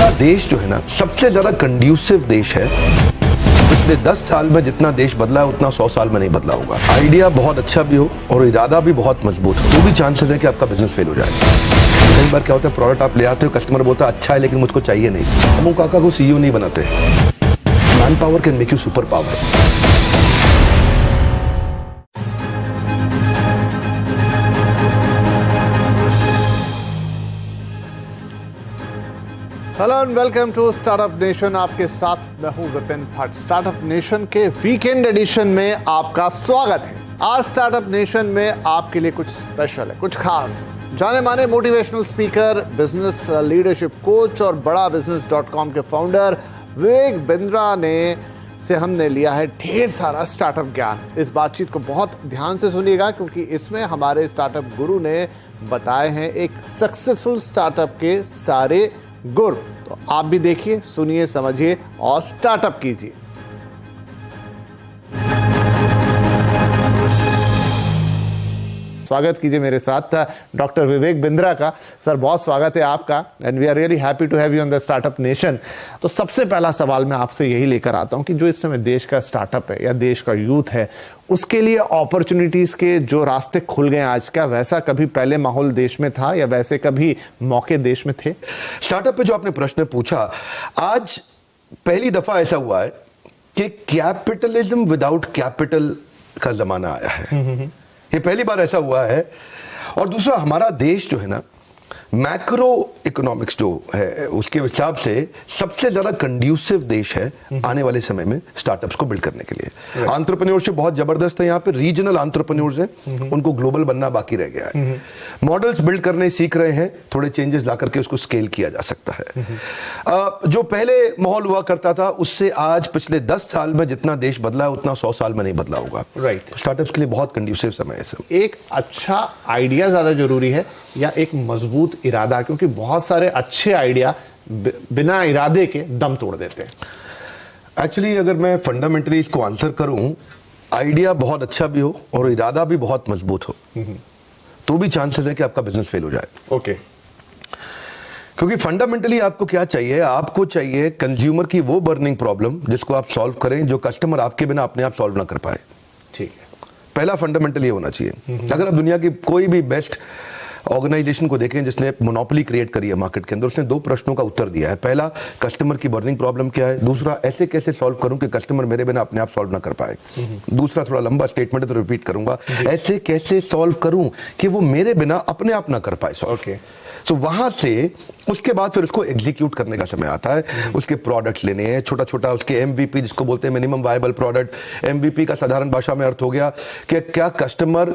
हमारा देश जो है ना सबसे ज्यादा कंड्यूसिव देश है। पिछले 10 साल में जितना देश बदला है उतना 100 साल में नहीं बदला होगा। आइडिया बहुत अच्छा भी हो और इरादा भी बहुत मजबूत हो तो भी चांसेस है कि आपका बिजनेस फेल हो जाए। कई बार क्या होता है, प्रोडक्ट आप ले आते हो, कस्टमर बोलता है अच्छा है लेकिन मुझको चाहिए नहीं। हम काका को सीईओ नहीं बनाते। Man power can make you super power. Hello and welcome to startup nation. आपके साथ मैं हूं विपिन भट्ट। स्टार्टअप नेशन के वीकेंड एडिशन में आपका स्वागत है। आज स्टार्टअप नेशन में आपके लिए कुछ स्पेशल है, कुछ खास। जाने माने motivational speaker, business leadership coach और बड़ा बिजनेस.com के फाउंडर विवेक बिंद्रा ने से हमने लिया है ढेर सारा स्टार्टअप ज्ञान। इस बातचीत को बहुत ध्यान से सुनिएगा क्योंकि इसमें हमारे स्टार्टअप गुरु ने बताए हैं एक सक्सेसफुल स्टार्टअप के सारे गुर। तो आप भी देखिए, सुनिए, समझिए और स्टार्टअप कीजिए। स्वागत कीजिए मेरे साथ डॉक्टर विवेक बिंद्रा का। सर बहुत स्वागत है आपका and we are really happy to have you on the startup nation. तो सबसे पहला सवाल मैं आपसे यही लेकर आता हूं कि जो इस समय देश का स्टार्टअप है या देश का यूथ है, उसके लिए अपॉर्चुनिटीज के जो रास्ते खुल गए आज, क्या वैसा कभी पहले माहौल देश में था या वैसे कभी मौके देश में थे? स्टार्टअप पे जो आपने प्रश्न पूछा, आज पहली दफा ऐसा हुआ है कि कैपिटलिज्म विदाउट कैपिटल का जमाना आया है। ये पहली बार ऐसा हुआ है। और दूसरा, हमारा देश जो है ना, मैक्रो इकोनॉमिक्स जो है उसके हिसाब से सबसे ज्यादा कंड्यूसिव देश है आने वाले समय में स्टार्टअप्स को बिल्ड करने के लिए। एंटरप्रेन्योरशिप बहुत जबरदस्त है यहाँ पे। रीजनल एंटरप्रेन्योर्स हैं, उनको ग्लोबल बनना बाकी रह गया है। मॉडल्स बिल्ड करने सीख रहे हैं, थोड़े चेंजेस ला करके उसको स्केल किया जा सकता है। जो पहले माहौल हुआ करता था उससे आज पिछले 10 साल में जितना देश बदला है उतना 100 साल में नहीं बदला होगा। स्टार्टअप्स के लिए बहुत कंड्यूसिव समय है सब। एक अच्छा आइडिया ज्यादा जरूरी है या एक मजबूत इरादा? क्योंकि बहुत सारे अच्छे आइडिया बिना इरादे के दम तोड़ देते हैं। एक्चुअली अगर मैं फंडामेंटली इसको आंसर करूं, आइडिया बहुत अच्छा भी हो और इरादा भी बहुत मजबूत हो तो भी चांसेस है कि आपका बिजनेस फेल हो जाए। ओके। क्योंकि फंडामेंटली आपको क्या चाहिए? आपको चाहिए कंज्यूमर की वो बर्निंग प्रॉब्लम जिसको आप सॉल्व करें, जो कस्टमर आपके बिना अपने आप सॉल्व ना कर पाए। ठीक है। पहला फंडामेंटल ये होना चाहिए। अगर आप दुनिया की कोई भी बेस्ट ऑर्गेनाइजेशन को देखें जिसने मोनोपोली क्रिएट करी है मार्केट के अंदर, उसने 2 प्रश्नों का उत्तर दिया है। पहला, कस्टमर की बर्निंग प्रॉब्लम क्या है। दूसरा, ऐसे कैसे सॉल्व करूं कि कस्टमर मेरे बिना अपने आप सॉल्व ना कर पाए। दूसरा थोड़ा लंबा स्टेटमेंट है तो रिपीट करूंगा, ऐसे कैसे सॉल्व करूं कि वो मेरे बिना अपने आप ना कर पाए सॉल्व। तो वहां से उसके बाद फिर उसको एग्जीक्यूट करने का समय आता है। उसके प्रोडक्ट्स लेने हैं, छोटा छोटा उसके एमवीपी जिसको बोलते हैं मिनिमम वायबल प्रोडक्ट। एमवीपी का साधारण भाषा में अर्थ हो गया कि क्या कस्टमर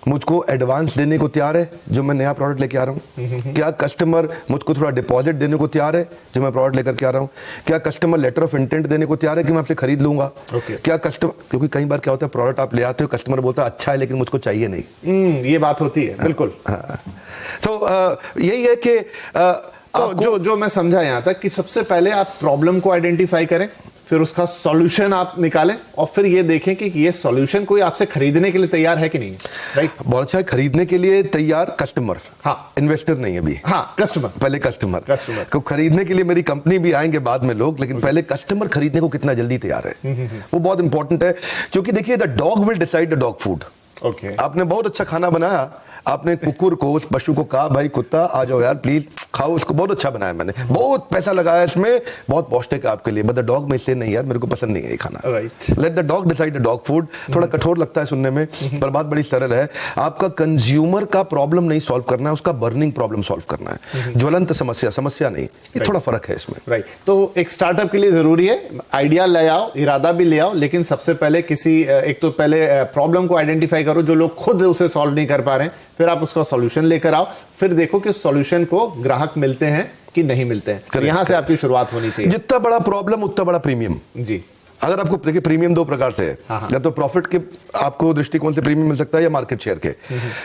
मुझको एडवांस देने को तैयार है जो मैं नया प्रोडक्ट लेके आ रहा हूँ? क्या कस्टमर मुझको थोड़ा डिपॉजिट देने को तैयार है जो मैं प्रोडक्ट लेकर के आ रहा हूँ? क्या कस्टमर लेटर ऑफ इंटेंट देने को तैयार है कि मैं आपसे खरीद लूंगा? क्या कस्टमर, क्योंकि कई बार क्या होता है, प्रोडक्ट आप ले आते हो, कस्टमर बोलता है अच्छा है लेकिन मुझको चाहिए नहीं। ये बात होती है। बिल्कुल। तो यही है कि तो जो मैं समझा यहां तक कि सबसे पहले आप प्रॉब्लम को आइडेंटिफाई करें, फिर उसका सॉल्यूशन आप निकालें और फिर ये देखें कि ये सॉल्यूशन कोई आपसे खरीदने के लिए तैयार है कि नहीं। राइट। बहुत अच्छा है। खरीदने के लिए तैयार कस्टमर। हाँ। इन्वेस्टर नहीं है अभी। हाँ, कस्टमर। पहले कस्टमर को खरीदने के लिए मेरी कंपनी भी आएंगे बाद में लोग, लेकिन पहले कस्टमर खरीदने को कितना जल्दी तैयार है वो बहुत इंपॉर्टेंट है। क्योंकि देखिए, the dog will decide the dog food. आपने बहुत अच्छा खाना बनाया, आपने कुकुर को, उस पशु को कहा भाई कुत्ता आ जाओ यार प्लीज खाओ इसको, बहुत अच्छा बनाया मैंने, बहुत पैसा लगाया इसमें, बहुत पौष्टिक है आपके लिए, बट द डॉग में से नहीं यार मेरे को पसंद नहीं है ये खाना। Let the dog decide the dog food. थोड़ा कठोर लगता है सुनने में पर बात बड़ी सरल है। आपका कंज्यूमर का प्रॉब्लम नहीं सॉल्व करना है, उसका बर्निंग प्रॉब्लम सॉल्व करना है। ज्वलंत समस्या नहीं। ये थोड़ा फर्क है इसमें। राइट। तो एक स्टार्टअप के लिए जरूरी है आइडिया ले आओ, इरादा भी ले आओ, लेकिन सबसे पहले एक तो पहले प्रॉब्लम को आइडेंटिफाई करो जो लोग खुद उसे सॉल्व नहीं कर पा रहे हैं, फिर आप उसका सॉल्यूशन लेकर आओ, फिर देखो कि सॉल्यूशन को ग्राहक मिलते हैं कि नहीं मिलते हैं। तो यहां से आपकी शुरुआत होनी चाहिए। जितना बड़ा प्रॉब्लम उतना बड़ा प्रीमियम। जी। अगर आपको देखिए, प्रीमियम 2 प्रकार से है। या तो प्रॉफिट के आपको दृष्टिकोण से प्रीमियम मिल सकता है या मार्केट शेयर के।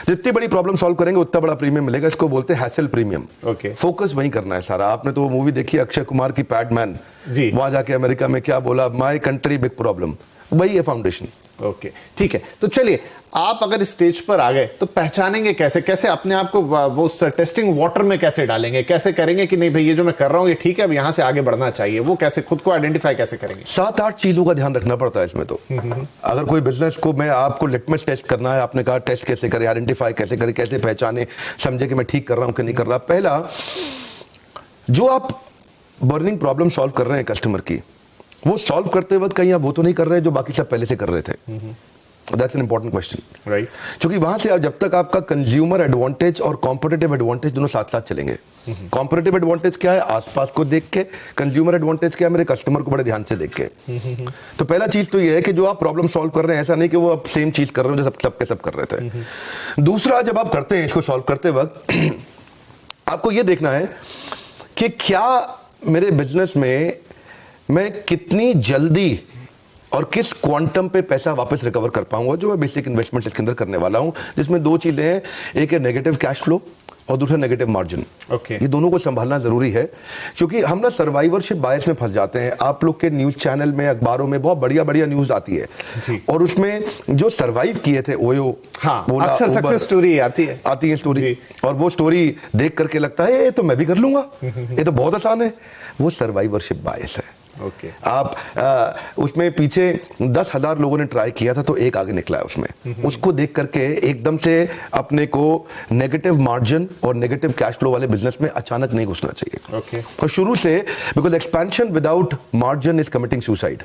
जितनी बड़ी प्रॉब्लम सॉल्व करेंगे उतना बड़ा प्रीमियम मिलेगा। इसको बोलते हैं हैसल प्रीमियम। फोकस वहीं करना है सारा। आपने तो वो मूवी देखी अक्षय कुमार की पैडमैन, वहां जाके अमेरिका में क्या बोला, माय कंट्री बिग प्रॉब्लम, वही है फाउंडेशन। ओके, ठीक है। तो चलिए, आप अगर स्टेज पर आ गए तो पहचानेंगे कैसे, कैसे अपने आप को वो टेस्टिंग वाटर में कैसे डालेंगे, कैसे करेंगे कि नहीं भाई ये जो मैं कर रहा हूं ये ठीक है, अब यहां से आगे बढ़ना चाहिए, वो कैसे खुद को आइडेंटिफाई कैसे करेंगे? 7-8 चीजों का ध्यान रखना पड़ता है इसमें। तो अगर कोई बिजनेस को मैं आपको लिटमस टेस्ट करना है, आपने कहा टेस्ट कैसे करें, आइडेंटिफाई कैसे करें, कैसे पहचाने, समझे कि मैं ठीक कर रहा हूं कि नहीं कर रहा। पहला, जो आप बर्निंग प्रॉब्लम सॉल्व कर रहे हैं कस्टमर की, वो सॉल्व करते वक्त कहीं आप वो तो नहीं कर रहे जो बाकी सब पहले से कर रहे थे। That's an important question, right? क्योंकि वहां से जब तक आपका कंज्यूमर एडवांटेज और कॉम्पिटिटिव एडवांटेज दोनों साथ साथ चलेंगे। कॉम्पिटिटिव एडवांटेज क्या है? आसपास को देख के। कंज्यूमर एडवांटेज क्या है? मेरे कस्टमर को बड़े ध्यान से देख के। तो पहला चीज तो ये है कि जो आप प्रॉब्लम सॉल्व कर रहे हैं, ऐसा नहीं कि वो आप सेम चीज कर रहे हो जो सब के सब कर रहे थे। दूसरा, जब आप करते हैं इसको सॉल्व करते वक्त आपको ये देखना है कि क्या मेरे बिजनेस में मैं कितनी जल्दी और किस क्वांटम पे पैसा वापस रिकवर कर पाऊंगा, जो मैं बेसिक इन्वेस्टमेंट इसके अंदर करने वाला हूं, जिसमें दो चीजें हैं, एक है नेगेटिव कैश फ्लो और दूसरा नेगेटिव मार्जिन। ये दोनों को संभालना जरूरी है, क्योंकि हम ना सर्वाइवरशिप बायस में फंस जाते हैं। आप लोग के न्यूज चैनल में, अखबारों में बहुत बढ़िया बढ़िया न्यूज आती है और उसमें जो सर्वाइव किए थे ओयो, अक्सर सक्सेस स्टोरी आती है स्टोरी, और वो स्टोरी देख करके लगता है ये तो मैं भी कर लूंगा, ये तो बहुत आसान है। वो सर्वाइवरशिप बायस है। आप उसमें पीछे 10,000 लोगों ने ट्राई किया था तो एक आगे निकला है उसमें। उसको देख करके एकदम से अपने को नेगेटिव मार्जिन और नेगेटिव कैश फ्लो वाले बिजनेस में अचानक नहीं घुसना चाहिए। तो शुरू से, because expansion without margin is committing suicide.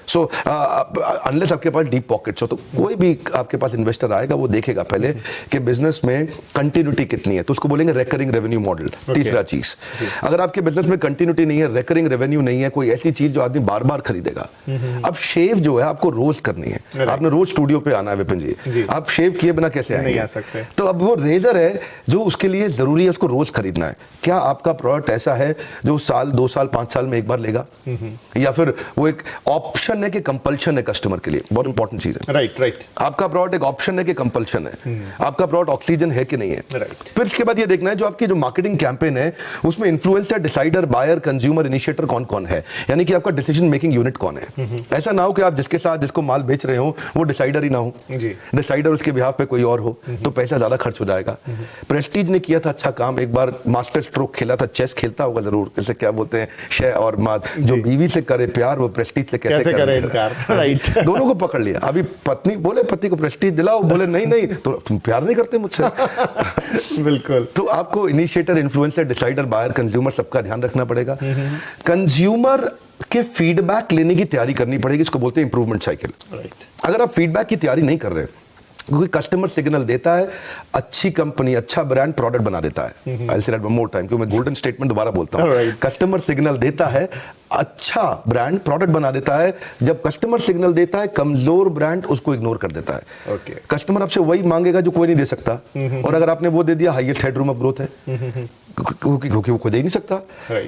So unless आपके पास डीप पॉकेट्स हो, तो कोई भी आपके पास इन्वेस्टर आएगा वो देखेगा पहले कि बिजनेस में कंटिन्यूटी कितनी है, तो उसको बोलेंगे रेकरिंग रेवेन्यू मॉडल। तीसरा चीज, अगर आपके बिजनेस में कंटिन्यूटी नहीं है, रेकरिंग रेवेन्यू नहीं है, कोई ऐसी चीज जो आदमी बार बार खरीदेगा। अब शेव जो है आपको रोज करनी है, आपने रोज स्टूडियो पे आना है विपिन जी, आप शेव किए बिना कैसे आएंगे? नहीं आ सकते। तो अब वो रेजर है जो उसके लिए जरूरी है, उसको रोज खरीदना है। क्या आपका प्रोडक्ट ऐसा है जो साल, 2 साल, 5 साल में एक बार लेगा, या फिर वो एक ऑप्शन है कि कंपल्शन है कस्टमर के लिए? बहुत इंपॉर्टेंट चीज है। राइट। आपका प्रोडक्ट एक ऑप्शन है कि कंपल्शन है? आपका प्रोडक्ट ऑक्सीजन है कि नहीं है? फिर इसके बाद ये देखना है जो आपकी जो मार्केटिंग कैंपेन है उसमें influencer, decider, buyer, consumer, initiator कौन कौन है, यानी कि आपका डिसीजन मेकिंग यूनिट कौन है। ऐसा ना हो कि आप जिसके साथ जिसको माल बेच रहे हो वो डिसाइडर ही ना हो, डिसाइडर उसके बिहाफ पे कोई और हो, तो पैसा ज्यादा खर्च हो जाएगा। प्रेस्टीज ने किया था अच्छा काम, एक बार मास्टर स्ट्रोक खेला था, चेस खेलता होगा जरूर, जैसे क्या बोलते हैं शय और माद, जो बीवी से करे प्यार वो प्रेस्टीज से कैसे करे इनकार। राइट। दोनों को पकड़ लिया। अभी पत्नी बोले पति को प्रेस्टीज दिलाओ, बोले नहीं तो तुम प्यार नहीं करते मुझसे। बिल्कुल। तो आपको initiator, influencer, decider, buyer, consumer सबका ध्यान रखना पड़ेगा। कंज्यूमर के फीडबैक लेने की तैयारी करनी पड़ेगी, इसको बोलते हैं इंप्रूवमेंट साइकिल। अगर आप फीडबैक की तैयारी नहीं कर रहे, क्योंकि कस्टमर सिग्नल देता है, अच्छी कंपनी, अच्छा ब्रांड प्रोडक्ट बना देता है। आई say that one more time, क्योंकि मैं गोल्डन स्टेटमेंट दोबारा बोलता हूं। कस्टमर सिग्नल देता है, अच्छा ब्रांड प्रोडक्ट बना देता है। जब कस्टमर सिग्नल देता है, कमजोर ब्रांड उसको इग्नोर कर देता है। कस्टमर आपसे वही मांगेगा जो कोई नहीं दे सकता, और अगर आपने वो दे दिया, हाईएस्ट हेडरूम ऑफ ग्रोथ है, क्योंकि वो खुद दे ही नहीं सकता।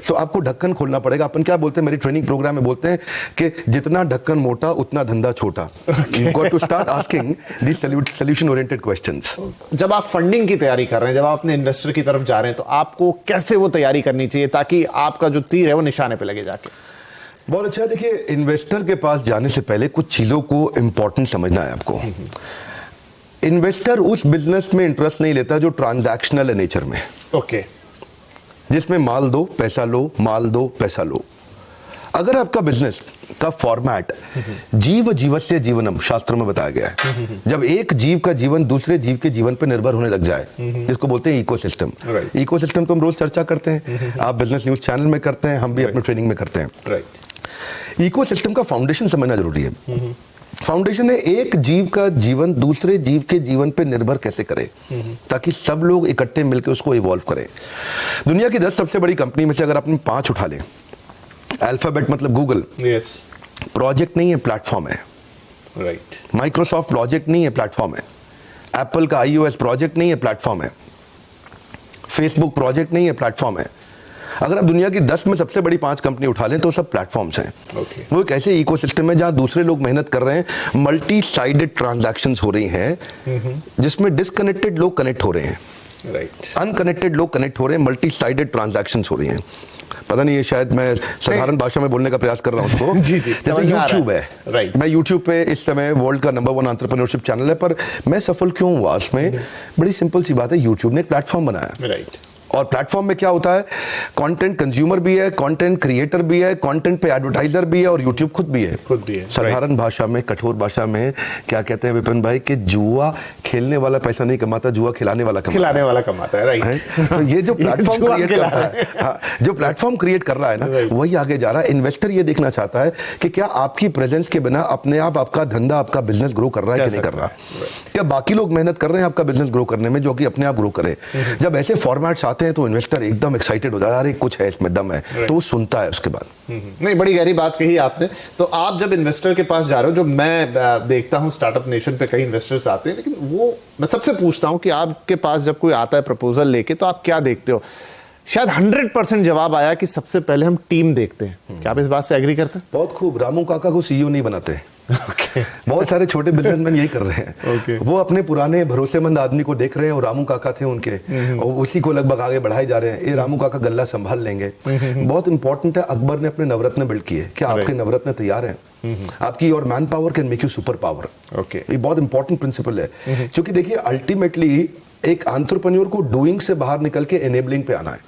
तो आपको ढक्कन खोलना पड़ेगा। अपन क्या बोलते हैं, मेरी ट्रेनिंग प्रोग्राम में बोलते हैं कि जितना ढक्कन मोटा उतना धंधा छोटा। You got to start asking this solution oriented questions. जब आप फंडिंग की तैयारी कर रहे हैं, जब आप अपने इन्वेस्टर की तरफ जा रहे हैं, तो आपको कैसे वो तैयारी करनी चाहिए ताकि आपका जो तीर है वो निशाने पे लगे जाके? बहुत अच्छा। देखिए, इन्वेस्टर के पास जाने से पहले कुछ चीजों को इंपॉर्टेंट समझना है आपको। इन्वेस्टर उस बिजनेस में इंटरेस्ट नहीं लेता जो ट्रांजैक्शनल है नेचर में। जिसमें माल दो पैसा लो, माल दो पैसा लो। अगर आपका बिजनेस का फॉर्मेट जीव जीवस्य जीवनम शास्त्रों में बताया गया है, जब एक जीव का जीवन दूसरे जीव के जीवन पर निर्भर होने लग जाए, जिसको बोलते हैं इकोसिस्टम। इकोसिस्टम तो हम रोज चर्चा करते हैं, आप बिजनेस न्यूज चैनल में करते हैं, हम भी अपने ट्रेनिंग में करते हैं। इकोसिस्टम का फाउंडेशन समझना जरूरी है। फाउंडेशन है एक जीव का जीवन दूसरे जीव के जीवन पे निर्भर कैसे करे, ताकि सब लोग इकट्ठे मिलकर उसको इवॉल्व करें। दुनिया की 10 सबसे बड़ी कंपनी में से अगर आपने 5 उठा लें, अल्फाबेट मतलब गूगल, प्रोजेक्ट नहीं है, प्लेटफॉर्म है। माइक्रोसॉफ्ट प्रोजेक्ट नहीं है, प्लेटफॉर्म है। एप्पल का iOS प्रोजेक्ट नहीं है, प्लेटफॉर्म है। फेसबुक प्रोजेक्ट नहीं है, प्लेटफॉर्म है। अगर आप दुनिया की 10 में सबसे बड़ी 5 कंपनी उठा लें तो सब प्लेटफॉर्म्स हैं। वो एक ऐसे इकोसिस्टम है जहां दूसरे लोग मेहनत कर रहे हैं, मल्टी साइडेड ट्रांजैक्शंस हो रही हैं, जिसमें डिस्कनेक्टेड लोग कनेक्ट हो रहे हैं। राइट। अनकनेक्टेड लोग कनेक्ट हो रहे हैं, मल्टी साइडेड ट्रांजैक्शंस हो रही हैं। पता नहीं, ये शायद मैं साधारण भाषा में बोलने का प्रयास कर रहा हूँ उसको। जी, जैसे यूट्यूब है, राइट। मैं यूट्यूब पे इस समय वर्ल्ड का नंबर 1 एंटरप्रेन्योरशिप चैनल है, पर मैं सफल क्यों हुआ उसमें? बड़ी सिंपल सी बात है, यूट्यूब ने एक प्लेटफॉर्म बनाया, राइट। और प्लेटफॉर्म में क्या होता है, कंटेंट कंज्यूमर भी है, कंटेंट क्रिएटर भी है, कंटेंट पे एडवर्टाइजर भी है, और यूट्यूब खुद भी है। साधारण भाषा में, कठोर भाषा में क्या कहते हैं विपिन भाई, कि जुआ खेलने वाला पैसा नहीं कमाता, जुआ खिलाने वाला कमाता है, राइट। तो ये जो प्लेटफॉर्म क्रिएट करता है, हाँ, जो प्लेटफॉर्म क्रिएट कर रहा है ना, वही आगे जा रहा है। इन्वेस्टर ये देखना चाहता है कि क्या आपकी प्रेजेंस के बिना अपने आप आपका धंधा, आपका बिजनेस ग्रो कर रहा है कि नहीं कर रहा, क्या बाकी लोग मेहनत कर रहे हैं आपका बिजनेस ग्रो करने में, जो कि अपने आप ग्रो करे। जब ऐसे फॉर्मेट्स आते हैं तो इन्वेस्टर एकदम एक्साइटेड हो जाता है, अरे कुछ है इसमें, दम है, तो वो सुनता है उसके बाद। नहीं, बड़ी गहरी बात कही आपने। तो आप जब इन्वेस्टर के पास जा रहे हो, जो मैं देखता हूं स्टार्टअप नेशन पे कई इन्वेस्टर्स आते हैं, लेकिन वो मैं सबसे पूछता हूं कि आपके पास जब कोई आता है प्रपोजल लेके, तो आप क्या देखते हो? शायद 100% जवाब आया कि सबसे पहले हम टीम देखते हैं। क्या आप इस बात से एग्री करते हैं? बहुत खूब। रामू काका को सीईओ नहीं बनाते। बहुत सारे छोटे बिजनेसमैन यही कर रहे हैं। वो अपने पुराने भरोसेमंद आदमी को देख रहे हैं, और रामू काका थे उनके, और उसी को लगभग आगे बढ़ाए जा रहे हैं। ये रामू काका गल्ला संभाल लेंगे। बहुत इंपॉर्टेंट है, अकबर ने अपने नवरत्न बिल्ड किए, क्या आपके नवरत्न तैयार हैं? आपकी और man power can make you super power. ये बहुत इंपॉर्टेंट प्रिंसिपल है, क्योंकि देखिए अल्टीमेटली एक एंटरप्रेन्योर को डूइंग से बाहर निकल के एनेबलिंग पे आना है।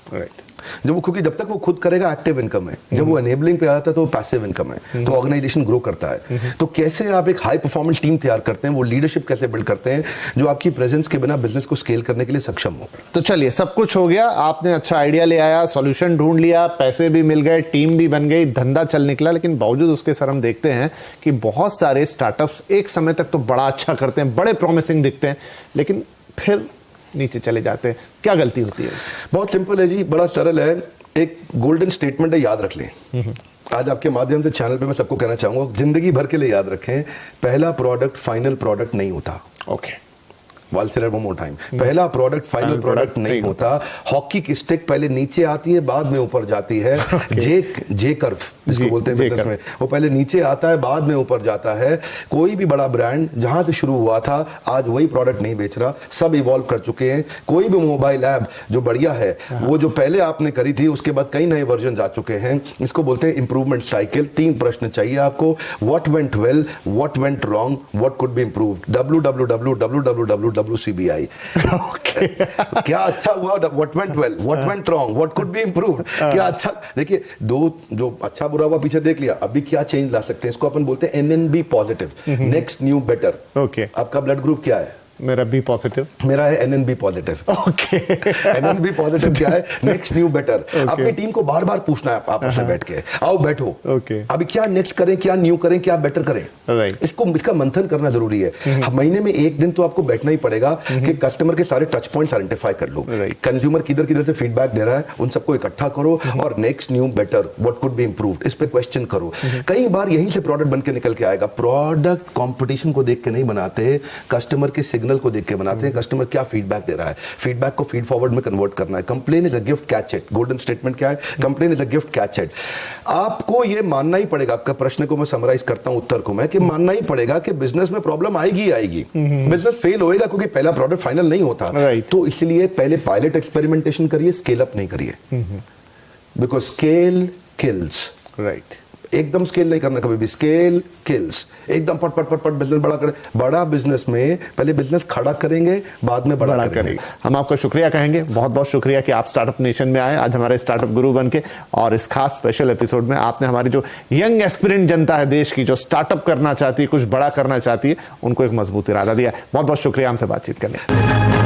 क्योंकि जब तक वो खुद करेगा एक्टिव इनकम है, जब वो एनेबलिंग पे आता है तो पैसिव इनकम है, तो ऑर्गेनाइजेशन ग्रो करता है। तो कैसे आप एक हाई परफॉर्मेंस टीम तैयार करते हैं, वो लीडरशिप कैसे बिल्ड करते हैं जो आपकी प्रेजेंस के बिना बिजनेस को स्केल करने के लिए सक्षम हो। तो चलिए, सब कुछ हो गया, आपने अच्छा आइडिया ले आया, सॉल्यूशन ढूंढ लिया, पैसे भी मिल गए, टीम भी बन गई, धंधा चल निकला, लेकिन बावजूद उसके सर हम देखते हैं कि बहुत सारे स्टार्टअप्स एक समय तक तो बड़ा अच्छा करते हैं, बड़े प्रॉमिसिंग दिखते हैं, लेकिन फिर नीचे चले जाते हैं। क्या गलती होती है? बहुत सिंपल है जी, बड़ा सरल है। एक गोल्डन स्टेटमेंट है, याद रख लें। आज आपके माध्यम से चैनल पे मैं सबको कहना चाहूंगा, जिंदगी भर के लिए याद रखें, पहला प्रोडक्ट फाइनल प्रोडक्ट नहीं होता। Okay, I'll say that one more time. पहला प्रोडक्ट फाइनल प्रोडक्ट नहीं होता। हॉकी की स्टिक पहले नीचे आती है, बाद में ऊपर जाती है। जे कर्व जिसको बोलते हैं बिजनेस में, वो पहले नीचे आता है, बाद में ऊपर जाता है। कोई भी बड़ा ब्रांड जहां से शुरू हुआ था, आज वही प्रोडक्ट नहीं बेच रहा, सब इवॉल्व कर चुके हैं। कोई भी मोबाइल ऐप जो बढ़िया है, वो जो पहले आपने करी थी, उसके बाद कई नए वर्जन आ चुके हैं। इसको बोलते हैं इंप्रूवमेंट साइकिल। 3 प्रश्न चाहिए आपको, what went well, what went wrong, what could be improved. WCBI। क्या अच्छा हुआ, what went well, what went wrong, what could be improved. क्या अच्छा, देखिए दो जो अच्छा बुरा हुआ पीछे देख लिया, अभी क्या चेंज ला सकते हैं, इसको अपन बोलते हैं NNB positive, next new better. Okay, आपका ब्लड ग्रुप क्या है? मेरा बी पॉजिटिव। मेरा है NNB positive. Okay, NNB positive क्या है? Next new better. अपनी टीम को बार बार पूछना है आपस में बैठ के, आओ बैठो, अभी क्या नेक्स्ट करें, क्या न्यू करें, क्या बेटर करें। इसका मंथन करना जरूरी है। महीने में एक दिन तो आपको बैठना ही पड़ेगा कि कस्टमर के सारे टच पॉइंट्स आइडेंटिफाई कर लो। कंज्यूमर किधर से फीडबैक दे रहा है, उन सबको इकट्ठा करो, और next new better, what could be improved, इस पे क्वेश्चन करो। कई बार यहीं से प्रोडक्ट बन के निकल के आएगा। प्रोडक्ट कंपटीशन को देख के नहीं बनाते, कस्टमर के सिग्नल को देख के बनाते हैं। कस्टमर क्या फीडबैक दे रहा है, फीडबैक को फीड फॉरवर्ड में कन्वर्ट करना है। Complain is a gift, catch it. Golden statement क्या है? Complain is a gift, catch it. आपको ये मानना ही पड़ेगा, आपका प्रश्न को मैं समराइज करता हूं उत्तर को मैं, कि मानना ही पड़ेगा कि बिजनेस में प्रॉब्लम आएगी आएगी। बिजनेस फेल होएगा क्योंकि पहला प्रोडक्ट फाइनल नहीं होता। तो इसलिए पहले पायलट एक्सपेरिमेंटेशन करिए, स्केल अप नहीं करिए, बिकॉज स्केल किल्स। राइट, एकदम स्केल नहीं करना, कभी भी स्केल किल्स। एकदम पट पट पट पट बिजनेस बड़ा करें। बड़ा बिजनेस में पहले बिजनेस खड़ा करेंगे, बाद में बड़ा करेंगे। हम आपका शुक्रिया कहेंगे, बहुत बहुत शुक्रिया कि आप स्टार्टअप नेशन में आए, आज हमारे स्टार्टअप गुरु बन के, और इस खास स्पेशल एपिसोड में आपने हमारी जो यंग एस्पिरेंट जनता है देश की, जो स्टार्टअप करना चाहती है, कुछ बड़ा करना चाहती है, उनको एक मजबूत इरादा दिया। बहुत बहुत शुक्रिया हमसे बातचीत करने।